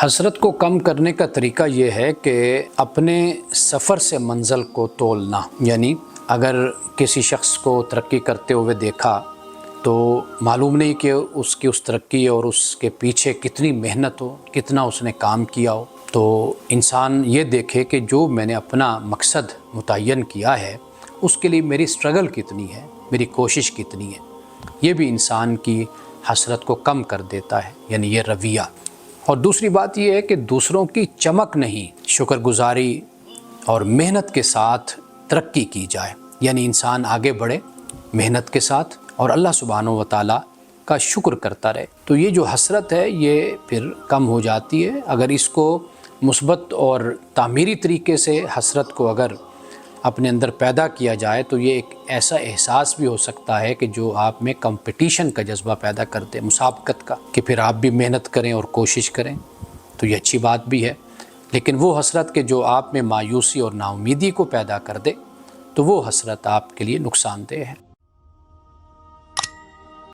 حسرت کو کم کرنے کا طریقہ یہ ہے کہ اپنے سفر سے منزل کو تولنا، یعنی اگر کسی شخص کو ترقی کرتے ہوئے دیکھا تو معلوم نہیں کہ اس کی اس ترقی اور اس کے پیچھے کتنی محنت ہو، کتنا اس نے کام کیا ہو، تو انسان یہ دیکھے کہ جو میں نے اپنا مقصد متعین کیا ہے اس کے لیے میری سٹرگل کتنی ہے، میری کوشش کتنی ہے۔ یہ بھی انسان کی حسرت کو کم کر دیتا ہے، یعنی یہ رویہ۔ اور دوسری بات یہ ہے کہ دوسروں کی چمک نہیں، شکر گزاری اور محنت کے ساتھ ترقی کی جائے، یعنی انسان آگے بڑھے محنت کے ساتھ اور اللہ سبحانہ و تعالیٰ کا شکر کرتا رہے، تو یہ جو حسرت ہے یہ پھر کم ہو جاتی ہے۔ اگر اس کو مثبت اور تعمیری طریقے سے حسرت کو اگر اپنے اندر پیدا کیا جائے تو یہ ایک ایسا احساس بھی ہو سکتا ہے کہ جو آپ میں کمپٹیشن کا جذبہ پیدا کر دے، مسابقت کا، کہ پھر آپ بھی محنت کریں اور کوشش کریں، تو یہ اچھی بات بھی ہے۔ لیکن وہ حسرت کہ جو آپ میں مایوسی اور نا امیدی کو پیدا کر دے تو وہ حسرت آپ کے لیے نقصان دہ ہے۔